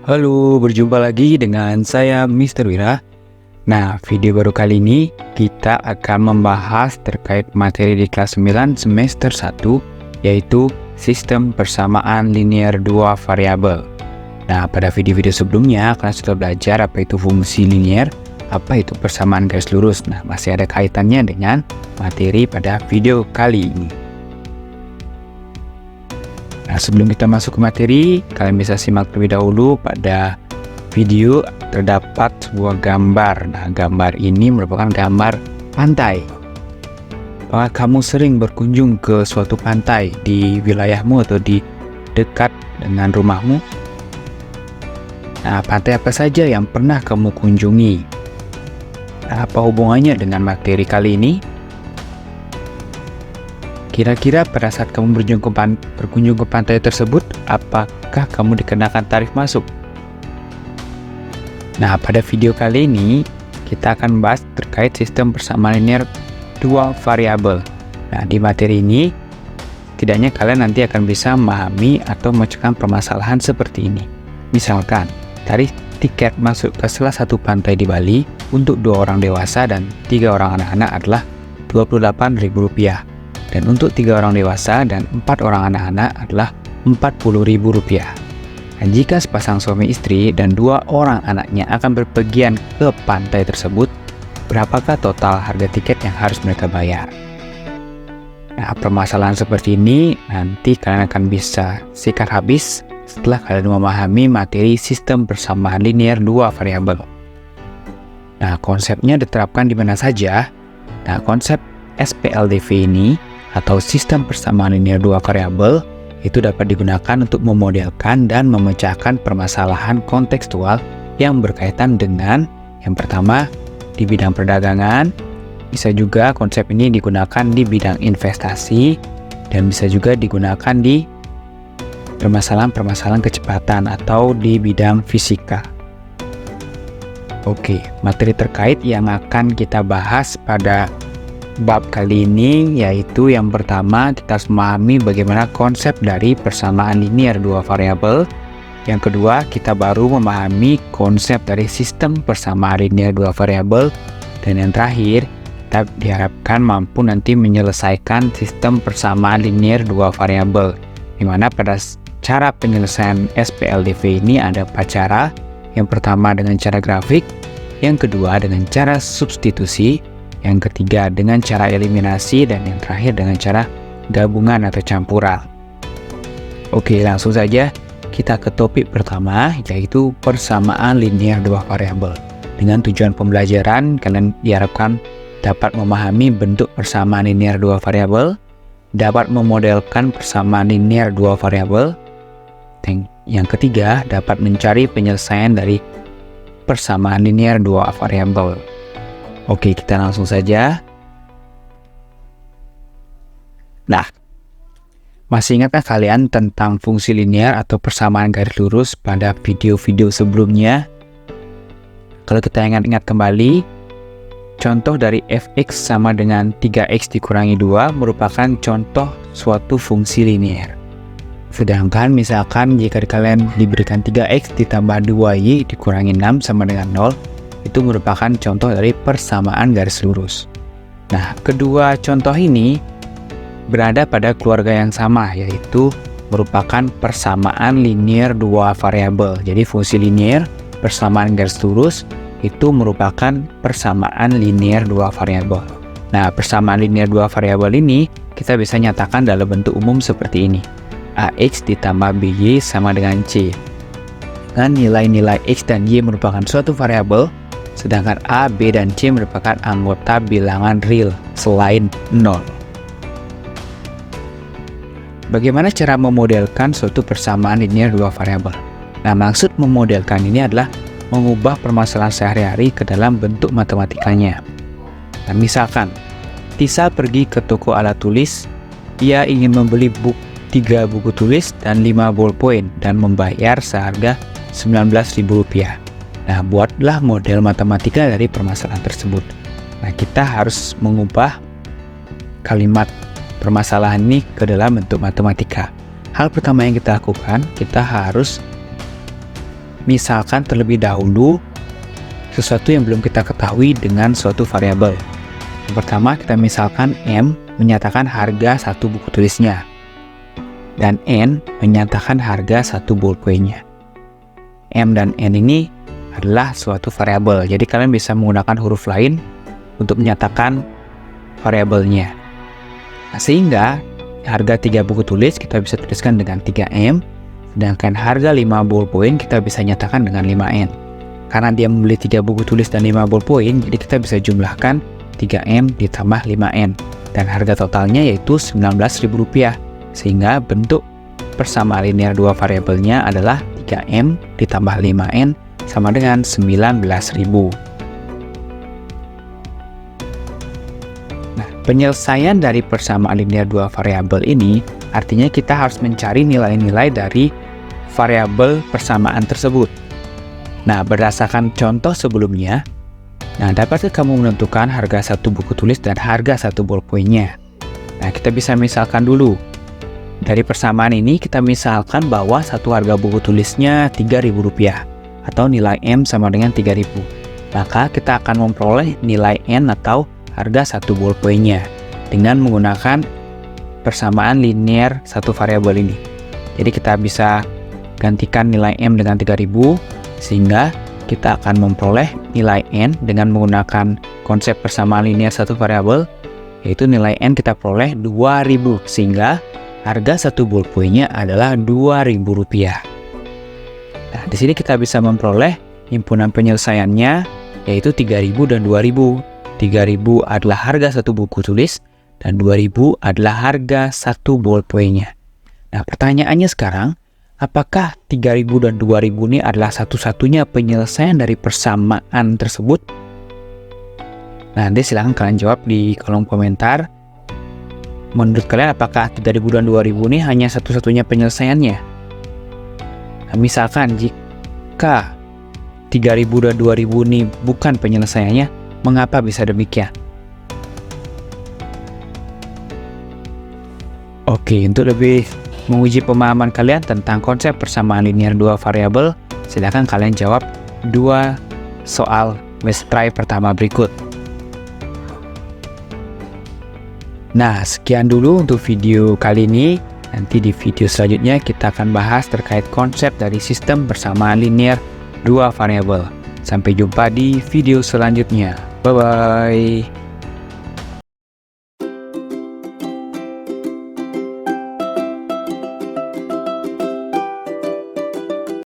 Halo, berjumpa lagi dengan saya Mr. Wira. Nah, video baru kali ini kita akan membahas terkait materi di kelas 9 semester 1, yaitu sistem persamaan linear dua variabel. Nah, pada video-video sebelumnya kalian sudah belajar apa itu fungsi linear, apa itu persamaan garis lurus. Nah, masih ada kaitannya dengan materi pada video kali ini. Nah, sebelum kita masuk ke materi, kalian bisa simak terlebih dahulu pada video terdapat sebuah gambar. Nah, gambar ini merupakan gambar pantai. Apakah kamu sering berkunjung ke suatu pantai di wilayahmu atau di dekat dengan rumahmu? Nah, pantai apa saja yang pernah kamu kunjungi? Nah, apa hubungannya dengan materi kali ini? Kira-kira pada saat kamu berkunjung ke pantai tersebut, apakah kamu dikenakan tarif masuk? Nah, pada video kali ini, kita akan membahas terkait sistem persamaan linear dua variabel. Nah, di materi ini, setidaknya kalian nanti akan bisa memahami atau memecahkan permasalahan seperti ini. Misalkan, tarif tiket masuk ke salah satu pantai di Bali untuk 2 orang dewasa dan 3 orang anak-anak adalah Rp28.000. Dan untuk 3 orang dewasa dan 4 orang anak-anak adalah Rp40.000. Dan jika sepasang suami istri dan 2 orang anaknya akan berpergian ke pantai tersebut, berapakah total harga tiket yang harus mereka bayar? Nah, permasalahan seperti ini nanti kalian akan bisa sikat habis setelah kalian memahami materi sistem persamaan linear dua variabel. Nah, konsepnya diterapkan di mana saja? Nah, konsep SPLDV ini atau sistem persamaan linear dua variabel itu dapat digunakan untuk memodelkan dan memecahkan permasalahan kontekstual yang berkaitan dengan yang pertama di bidang perdagangan, bisa juga konsep ini digunakan di bidang investasi, dan bisa juga digunakan di permasalahan-permasalahan kecepatan atau di bidang fisika. Oke, materi terkait yang akan kita bahas pada bab kali ini yaitu yang pertama kita harus memahami bagaimana konsep dari persamaan linear dua variabel. Yang kedua, kita baru memahami konsep dari sistem persamaan linear dua variabel. Dan yang terakhir, kita diharapkan mampu nanti menyelesaikan sistem persamaan linear dua variabel. Dimana pada cara penyelesaian SPLDV ini ada 4 cara. Yang pertama dengan cara grafik, yang kedua dengan cara substitusi, yang ketiga dengan cara eliminasi, dan yang terakhir dengan cara gabungan atau campuran. Oke, langsung saja kita ke topik pertama, yaitu persamaan linear dua variabel. Dengan tujuan pembelajaran, kalian diharapkan dapat memahami bentuk persamaan linear dua variabel, dapat memodelkan persamaan linear dua variabel, dan yang ketiga dapat mencari penyelesaian dari persamaan linear dua variabel. Oke, kita langsung saja. Nah, masih ingatkah kalian tentang fungsi linear atau persamaan garis lurus pada video-video sebelumnya? Kalau kita ingat-ingat kembali, contoh dari fx sama dengan 3x dikurangi 2 merupakan contoh suatu fungsi linear. Sedangkan misalkan jika kalian diberikan 3x ditambah 2y dikurangi 6 sama dengan 0, itu merupakan contoh dari persamaan garis lurus. Nah, kedua contoh ini berada pada keluarga yang sama, yaitu merupakan persamaan linear dua variabel. Jadi fungsi linear persamaan garis lurus itu merupakan persamaan linear dua variabel. Nah, persamaan linear dua variabel ini kita bisa nyatakan dalam bentuk umum seperti ini. AX ditambah BY sama dengan C. Dan nilai-nilai X dan Y merupakan suatu variabel, sedangkan A, B, dan C merupakan anggota bilangan real selain 0. Bagaimana cara memodelkan suatu persamaan linear dua variabel? Nah, maksud memodelkan ini adalah mengubah permasalahan sehari-hari ke dalam bentuk matematikanya. Nah, misalkan, Tisa pergi ke toko alat tulis, ia ingin membeli 3 buku tulis dan 5 ballpoint dan membayar seharga Rp19.000. Nah, buatlah model matematika dari permasalahan tersebut. Nah, kita harus mengubah kalimat permasalahan ini ke dalam bentuk matematika. Hal pertama yang kita lakukan, kita harus misalkan terlebih dahulu sesuatu yang belum kita ketahui dengan suatu variabel. Yang pertama, kita misalkan M menyatakan harga satu buku tulisnya, dan N menyatakan harga satu ballpoint-nya. M dan N ini adalah suatu variabel, jadi kalian bisa menggunakan huruf lain untuk menyatakan variabelnya. Nah, sehingga harga 3 buku tulis kita bisa tuliskan dengan 3M, sedangkan harga 5 ballpoint kita bisa nyatakan dengan 5N. Karena dia membeli 3 buku tulis dan 5 ballpoint, jadi kita bisa jumlahkan 3M ditambah 5N, dan harga totalnya yaitu Rp19.000, sehingga bentuk persamaan linear dua variabelnya adalah 3M ditambah 5N sama dengan 19.000. Nah, penyelesaian dari persamaan linear dua variabel ini artinya kita harus mencari nilai-nilai dari variabel persamaan tersebut. Nah, berdasarkan contoh sebelumnya, dapatkah kamu menentukan harga satu buku tulis dan harga satu ballpoint-nya? Nah, kita bisa misalkan dulu. Dari persamaan ini kita misalkan bahwa satu harga buku tulisnya Rp3.000 atau nilai M sama dengan 3.000. Maka kita akan memperoleh nilai N atau harga satu ballpoint-nya dengan menggunakan persamaan linear satu variabel ini. Jadi kita bisa gantikan nilai M dengan 3.000, sehingga kita akan memperoleh nilai N dengan menggunakan konsep persamaan linear satu variabel, yaitu nilai N kita peroleh 2.000, sehingga harga satu ballpoint-nya adalah Rp2.000. Nah, di sini kita bisa memperoleh himpunan penyelesaiannya, yaitu 3.000 dan 2.000. 3.000 adalah harga satu buku tulis, dan 2.000 adalah harga satu ballpoint-nya. Nah, pertanyaannya sekarang, apakah 3.000 dan 2.000 ini adalah satu-satunya penyelesaian dari persamaan tersebut? Nah, nanti silahkan kalian jawab di kolom komentar. Menurut kalian apakah 3.000 dan 2.000 ini hanya satu-satunya penyelesaiannya? Nah, misalkan jika 3.000 dan 2.000 ini bukan penyelesaiannya, mengapa bisa demikian? Oke, untuk lebih menguji pemahaman kalian tentang konsep persamaan linear dua variabel, silakan kalian jawab 2 soal Let's Try pertama berikut. Nah, sekian dulu untuk video kali ini. Nanti di video selanjutnya kita akan bahas terkait konsep dari sistem persamaan linear dua variabel. Sampai jumpa di video selanjutnya. Bye-bye.